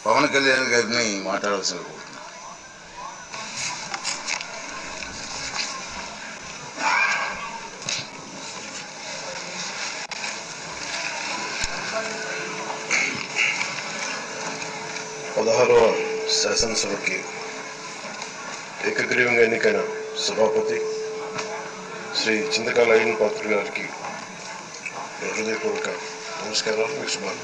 పవన్ కళ్యాణ్ గారిని మాట్లాడాల్సిన కోరుతున్నాను. పదహారవ శాసనసభకి ఏకగ్రీవంగా ఎన్నికైన సభాపతి శ్రీ చింతకాల అయ్యన్న పాత్రుడు గారికి హృదయపూర్వక నమస్కారాలు, మీకు శుభాలు.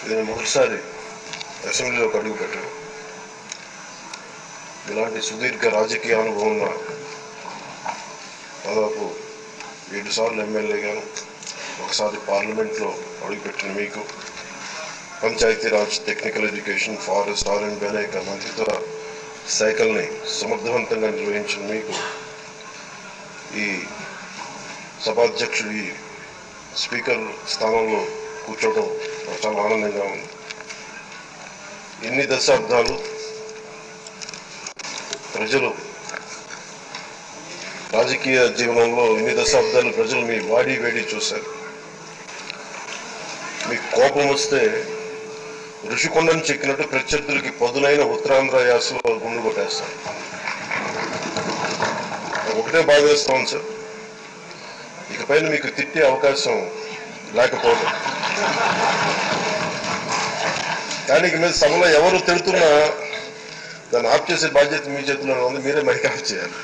ఇది మొదటిసారి అసెంబ్లీలోకి అడుగు పెట్టడం. ఇలాంటి సుదీర్ఘ రాజకీయ అనుభవం ఉన్న దాదాపు 7 సార్లు ఎమ్మెల్యేగాను, ఒకసారి పార్లమెంట్లో అడుగుపెట్టిన మీకు Panchayati Raj, technical education, forest, R&B అనేక మంత్రిత్వ శాఖల్ని సమర్థవంతంగా నిర్వహించిన మీకు ఈ సభాధ్యక్షుడు, ఈ స్పీకర్ స్థానంలో కూర్చోవడం చాలా ఆనందంగా ఉంది. ఎన్ని దశాబ్దాలు ప్రజలు రాజకీయ జీవనంలో, ఎన్ని దశాబ్దాలు ప్రజలు మీ వాడి వేడి చూశారు. మీకు కోపం వస్తే ఋషికొండను చెక్కినట్టు ప్రత్యర్థులకి పదునైన ఉత్తరాంధ్ర యాసలో గుండు కొట్టేస్తారు. ఒకటే బాధేస్తాం సార్, ఇకపైన మీకు తిట్టే అవకాశం లేకపోవడం. కానీ ఇక మీద సభలో ఎవరు తిడుతున్నా దాన్ని ఆఫ్ చేసే బాధ్యత మీ చేతిలోనే ఉంది. మీరే మైక్ ఆఫ్ చేయాలి.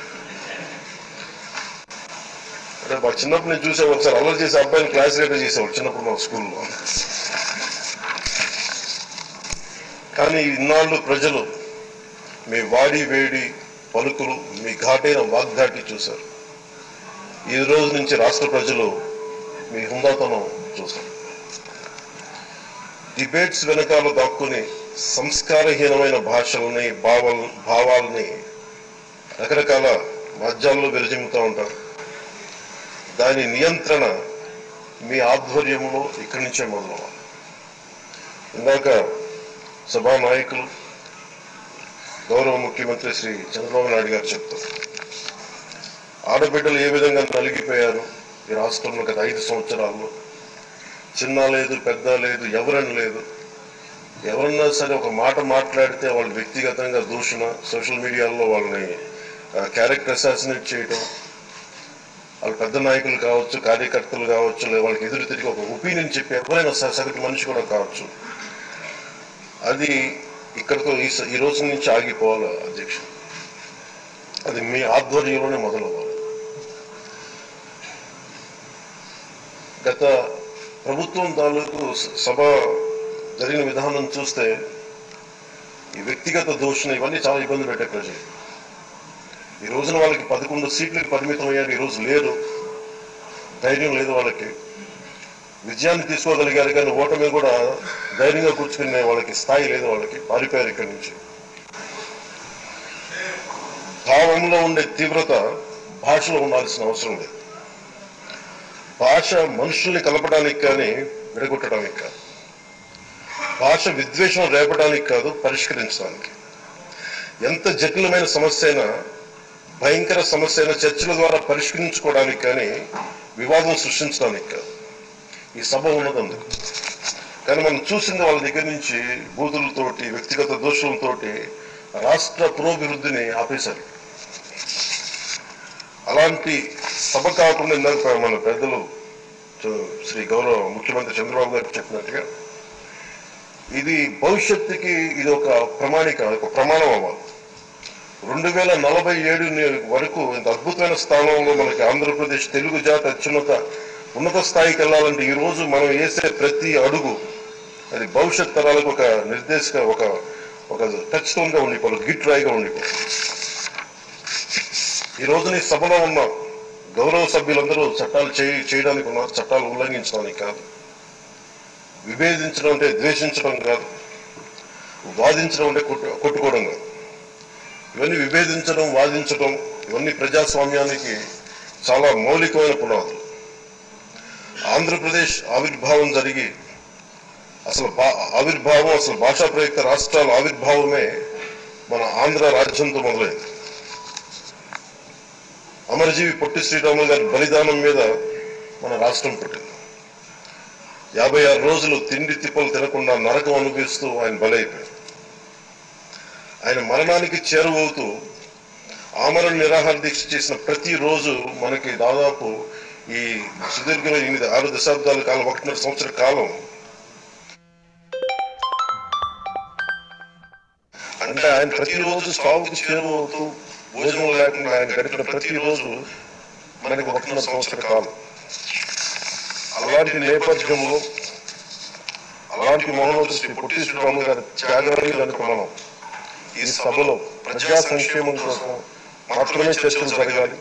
అంటే మా చిన్నప్పుడు నేను చూసే ఒకసారి అల్లరి చేసే అబ్బాయిని క్లాస్ లీడర్ చేసేవాడు చిన్నప్పుడు మా స్కూల్లో. కానీ ఇన్నాళ్ళు ప్రజలు మీ వాడి వేడి పలుకులు, మీ ఘాటైన వాగ్ఘాటి చూశారు. ఈ రోజు నుంచి రాష్ట్ర ప్రజలు మీ హుందాతనం చూశారు. డిబేట్స్ వెనకాల దాక్కుని సంస్కారహీనమైన భాషల్ని, భావాల్ని రకరకాల మాధ్యాల్లో విరజిమ్ముతూ ఉంటారు. దాని నియంత్రణ మీ ఆధ్వర్యంలో ఇక్కడి నుంచే మొదలవ్వాలి. ఇందాక సభా నాయకులు, గౌరవ ముఖ్యమంత్రి శ్రీ చంద్రబాబు నాయుడు గారు చెప్తారు, ఆడబిడ్డలు ఏ విధంగా నలిగిపోయారు ఈ రాష్ట్రంలో గత 5 సంవత్సరాల్లో. చిన్న లేదు, పెద్ద లేదు, ఎవరని లేదు. ఎవరన్నా సరే ఒక మాట మాట్లాడితే వాళ్ళు వ్యక్తిగతంగా దూషణ, సోషల్ మీడియాలో వాళ్ళని క్యారెక్టర్ అసాసినేట్ చేయటం, వాళ్ళు పెద్ద నాయకులు కావచ్చు, కార్యకర్తలు కావచ్చు, లేదా వాళ్ళకి ఎదురు తిరిగి ఒక ఒపీనియన్ చెప్పి ఎవరైనా సగటు మనిషి కూడా కావచ్చు. అది ఇక్కడితో ఈ రోజు నుంచి ఆగిపోవాలి అధ్యక్షుడు. అది మీ ఆధ్వర్యంలోనే మొదలవ్వాలి. గత ప్రభుత్వం తాలూకు సభ జరిగిన విధానం చూస్తే ఈ వ్యక్తిగత దూషణ ఇవన్నీ చాలా ఇబ్బంది పెట్టే ప్రజలు. ఈ రోజున వాళ్ళకి 11 సీట్లకు పరిమితం అయ్యారు. ఈరోజు లేరు, ధైర్యం లేదు వాళ్ళకి. విజయాన్ని తీసుకోగలిగారు కానీ ఓటమి కూడా ధైర్యంగా కూర్చుకునే వాళ్ళకి స్థాయి లేదు. వాళ్ళకి పారిపోయారు ఇక్కడి నుంచి. భావంలో ఉండే తీవ్రత భాషలో ఉండాల్సిన అవసరం లేదు. భాష మనుషుల్ని కలపడానికి కానీ విడగొట్టడానికి కాదు. భాష విద్వేషం రేపడానికి కాదు, పరిష్కరించడానికి. ఎంత జటిలమైన సమస్య అయినా, భయంకర సమస్య అయినా చర్చల ద్వారా పరిష్కరించుకోవడానికి కానీ వివాదం సృష్టించడానికి కాదు. ఈ సభ ఉన్నదందుకు. కానీ మనం చూసింది వాళ్ళ దగ్గర నుంచి బూతులతోటి, వ్యక్తిగత దోషులతోటి రాష్ట్ర పురోభివృద్ధిని ఆపేశారు. అలాంటి సభ కాకుండా ఇందాక మన పెద్దలు శ్రీ గౌరవ ముఖ్యమంత్రి చంద్రబాబు గారు చెప్పినట్టుగా ఇది భవిష్యత్తుకి ఇది ఒక ప్రమాణిక, ఒక ప్రమాణం అవ్వాలి. 2047 వరకు ఇంత అద్భుతమైన స్థానంలో మనకి ఆంధ్రప్రదేశ్ తెలుగు జాతి ఉన్నత స్థాయికి వెళ్ళాలంటే ఈ రోజు మనం వేసే ప్రతి అడుగు అది భవిష్యత్ తరాలకు ఒక నిర్దేశక, ఒక టచ్ స్టోన్ గా ఉండిపోవాలి, గిట్ రాయిగా ఉండిపోవాలి. ఈ రోజున ఈ సభలో ఉన్న గౌరవ సభ్యులందరూ చట్టాలు చేయడానికి ఉన్నారు, చట్టాలు ఉల్లంఘించడానికి కాదు. విభేదించడం అంటే ద్వేషించడం కాదు, వాదించడం అంటే కొట్టుకోవడం కాదు. ఇవన్నీ విభేదించడం, వాదించడం ఇవన్నీ ప్రజాస్వామ్యానికి చాలా మౌలికమైన పునాదులు. ఆంధ్రప్రదేశ్ ఆవిర్భావం జరిగి అసలు భాషా ప్రయుక్త రాష్ట్రాల ఆవిర్భావమే మన ఆంధ్ర రాజ్యంతో మొదలైంది. అమరజీవి పొట్టి శ్రీరాములు గారి బలిదానం మీద మన రాష్ట్రం పుట్టింది. 56 రోజులు తిండి తిప్పలు తినకుండా నరకం అనుభవిస్తూ ఆయన బలైపోయారు. ఆయన మరణానికి చేరువవుతూ ఆమరణ నిరాహార దీక్ష చేసిన ప్రతి రోజు మనకి దాదాపు ఈ సుదీర్ఘమైన 6 దశాబ్దాల కాలం, 1.5 సంవత్సర కాలం అంటే ఆయన ప్రతిరోజు సాగుకు చేరువవుతూ భోజనం లేకుండా ఆయన గడిపిన ప్రతిరోజు మనకి 1.5 సంవత్సర కాలం. అలాంటి నేపథ్యంలో అలాంటి మహోన్నత శ్రీ పొట్టి శ్రీరాములు గారి త్యాగాన్ని కనుక మనం ఈ సభలో ప్రజా సంక్షేమం కోసం మాత్రమే చర్చలు జరగాలి,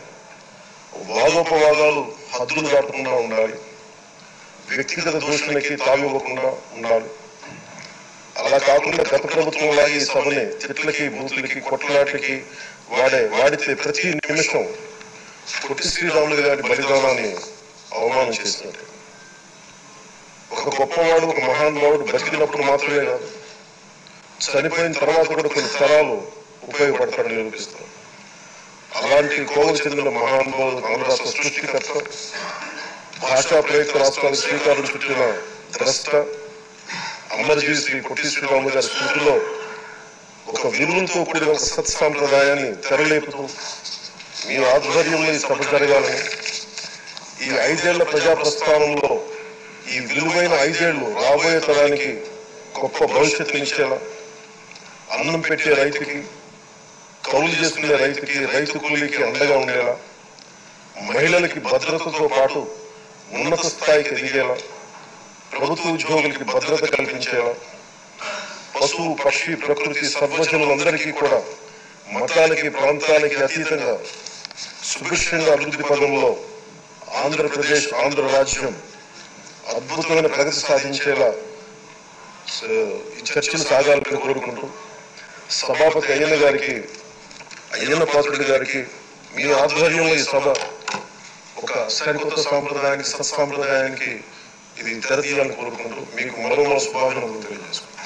వాదోపవాదాలు హద్దులు దాటకుండా ఉండాలి, వ్యక్తిగత దూషణకి తావివ్వకుండా ఉండాలి. అలా కాకుండా గత ప్రభుత్వంలా ఈ సభని తిట్లకి, బూతులకి, కొట్లాట్లకి వాడితే ప్రతి నిమిషం పొట్టి శ్రీరాములు గారి బలిదానాన్ని అవమానం చేసినట్టు. ఒక గొప్పవాడు, ఒక మహానుభావుడు బతికినప్పుడు మాత్రమే కాదు, చనిపోయిన తర్వాత కూడా కొన్ని తరాలు ఉపయోగపడతాడని నిరూపిస్తారు. అలాంటి కోవకు చెందిన మహానుభావుడు, ఆంధ్ర రాష్ట్ర సృష్టికర్త, భాషా ప్రయుక్త రాష్ట్రాలకు శ్రీకారం చుట్టిన ద్రష్ట, అమరజీవి శ్రీ పొట్టి శ్రీరాములు గారి స్మృతిలో ఒక విలువలతో కూడిన ఒక సత్సాంప్రదాయాన్ని తెరలేపుతూ మీ ఆధ్వర్యంలో ఈ సభ జరగాలని, ఈ 5 ఏళ్ల ప్రజా ప్రస్థానంలో ఈ విలువైన 5 ఏళ్లు రాబోయే తరానికి గొప్ప భవిష్యత్తునిచ్చేలా, అన్నం పెట్టే రైతుకి, కౌలు చేసుకునే రైతుకి, రైతు కూలీకి అండగా ఉండేలా, మహిళలకి భద్రతతో పాటు ఉన్నత స్థాయికి ఎదిగేలా, ప్రభుత్వ ఉద్యోగులకి భద్రత కల్పించేలా, పశువు, పక్షి, ప్రకృతి సర్వజనులందరికీ కూడా మతాలకి, ప్రాంతాలకి అతీతంగా సుభిక్షంగా అభివృద్ధి పదంలో ఆంధ్రప్రదేశ్, ఆంధ్ర రాజ్యం అద్భుతమైన ప్రగతి సాధించేలా ఈ చర్చలు సాగాలని కోరుకుంటూ, సభాపతి అయ్యన్న పాత్రుడి గారికి మీ ఆధ్వర్యంలో ఈ సభ ఒక సరికొత్త సాంప్రదాయానికి, సత్సాంప్రదాయానికి ఇది తెరతీయాలని కోరుకుంటూ మీకు మరో శుభాకాంక్షలు తెలియజేసుకుంటాం.